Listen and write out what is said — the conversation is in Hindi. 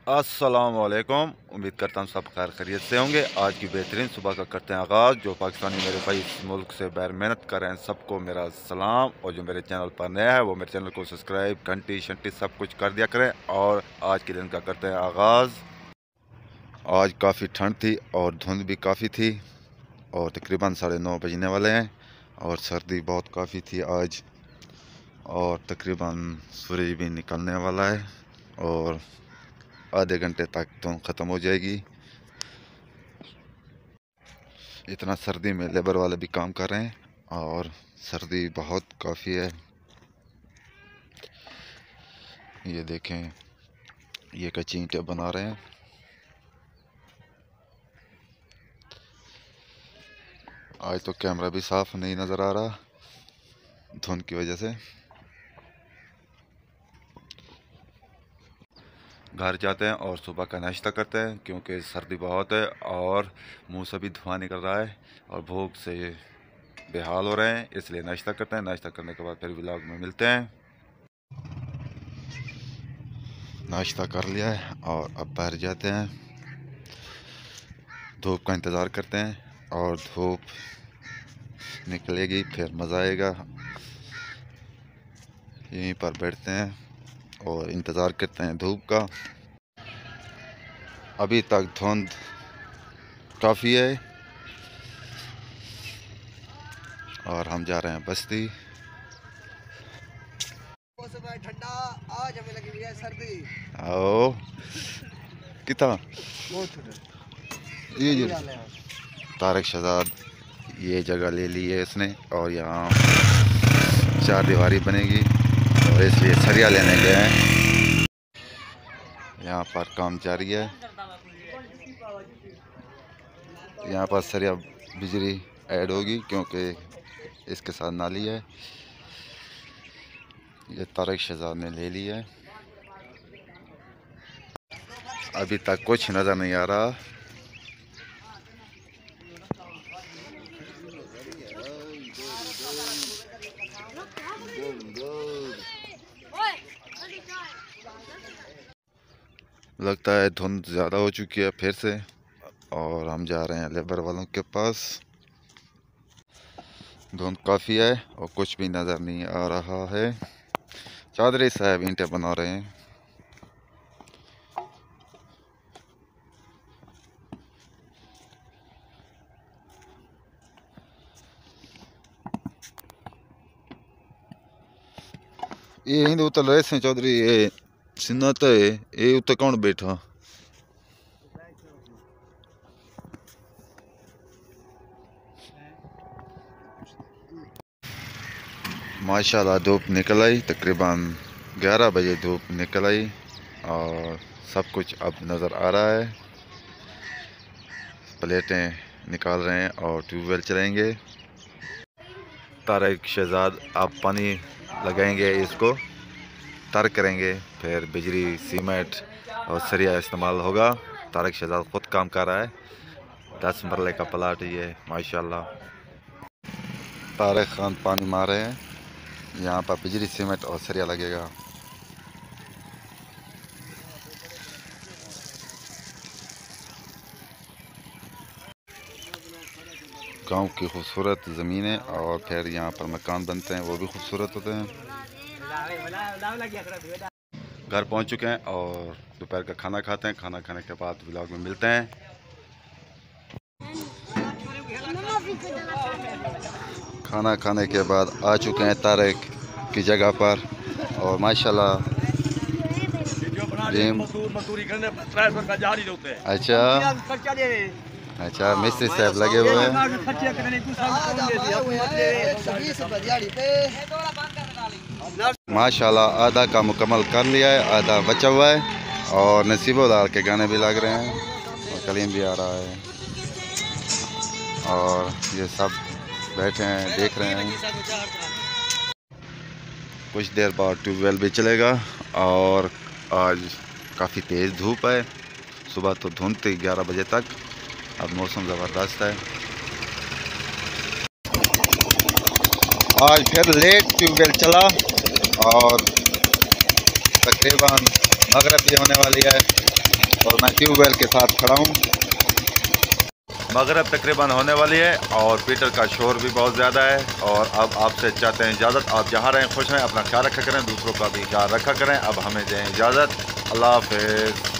अस्सलामुअलैकुम। उम्मीद करता हूँ सब खैर खैरियत से होंगे। आज की बेहतरीन सुबह का करते हैं आगाज़। जो पाकिस्तानी मेरे भाई इस मुल्क से बाहर मेहनत कर रहे हैं सबको मेरा सलाम, और जो मेरे चैनल पर नया है वो मेरे चैनल को सब्सक्राइब घंटी शंटी सब कुछ कर दिया करें। और आज के दिन का करते हैं आगाज़। आज काफ़ी ठंड थी और धुंध भी काफ़ी थी और तकरीबन 9:30 बजने वाले हैं और सर्दी बहुत काफ़ी थी आज, और तकरीबन सूरज भी निकलने वाला है और आधे घंटे तक धुंध ख़त्म हो जाएगी। इतना सर्दी में लेबर वाले भी काम कर रहे हैं और सर्दी बहुत काफ़ी है। ये देखें, ये कच्ची ईंटें बना रहे हैं। आज तो कैमरा भी साफ नहीं नज़र आ रहा धुंध की वजह से। घर जाते हैं और सुबह का नाश्ता करते हैं क्योंकि सर्दी बहुत है और मुंह से भी धुआं निकल रहा है और भूख से बेहाल हो रहे हैं, इसलिए नाश्ता करते हैं। नाश्ता करने के बाद फिर व्लॉग में मिलते हैं। नाश्ता कर लिया है और अब बाहर जाते हैं, धूप का इंतज़ार करते हैं और धूप निकलेगी फिर मज़ा आएगा। यहीं पर बैठते हैं और इंतज़ार करते हैं धूप का। अभी तक धुंध काफ़ी है और हम जा रहे हैं बस्ती। ठंडा, आज हमें लगी है सर्दी। आओ कितना ये जो तारक शहजाद ये जगह ले ली है इसने और यहाँ 4 दीवारी बनेगी और इसलिए सरिया लेने गए हैं। यहाँ पर काम जारी है। यहाँ पर सरिया बिजली ऐड होगी क्योंकि इसके साथ नाली है। ये तारक शहजाद ने ले ली है। अभी तक कुछ नज़र नहीं आ रहा। लगता है धुंध ज़्यादा हो चुकी है फिर से और हम जा रहे हैं लेबर वालों के पास। धुंध काफ़ी है और कुछ भी नज़र नहीं आ रहा है। चौधरी साहब ईंटें बना रहे हैं। ये हिंद उतर रहे से चौधरी, ये सिन्नत है, ये उत्ते कौन बैठा? माशाल्लाह धूप निकल आई, तकरीबन 11 बजे धूप निकल आई और सब कुछ अब नज़र आ रहा है। प्लेटें निकाल रहे हैं और ट्यूबवेल चलाएंगे। तारक शहजाद अब पानी लगाएंगे, इसको तर करेंगे, फिर बिजली सीमेंट और सरिया इस्तेमाल होगा। तारक शहजाद खुद काम कर रहा है। 10 मरले का प्लाट ये माशाल्लाह। तारक खान पानी मार रहे हैं। यहाँ पर बिजली सीमेंट और सरिया लगेगा। गांव की खूबसूरत ज़मीनें और फिर यहाँ पर मकान बनते हैं, वो भी खूबसूरत होते हैं। घर पहुँच चुके हैं और दोपहर का खाना खाते हैं। खाना खाने के बाद व्लॉग में मिलते हैं। खाना खाने के बाद आ चुके हैं तारक की जगह पर और माशाल्लाह अच्छा मिस्त्री साहब लगे हुए हैं। माशाल्लाह आधा का मुकम्मल कर लिया है, आधा बचा हुआ है और नसीबोदार के गाने भी लग रहे हैं और कलीम भी आ रहा है और ये सब बैठे हैं देख रहे हैं। कुछ देर बाद ट्यूबवेल भी चलेगा और आज काफ़ी तेज़ धूप है। सुबह तो धुंध थी 11 बजे तक, अब मौसम ज़बरदस्त है। आज फिर लेट ट्यूबवेल चला और तकरीबन मगरिब भी होने वाली है और मैं ट्यूबवेल के साथ खड़ा हूँ। मगरिब तकरीबन होने वाली है और पीटर का शोर भी बहुत ज़्यादा है। और अब आपसे चाहते हैं इजाज़त। आप जहाँ रहें खुश रहें, अपना ख्याल रखा करें, दूसरों का भी ख्याल रखा करें। अब हमें दें इजाज़त। अल्लाह हाफ़िज़।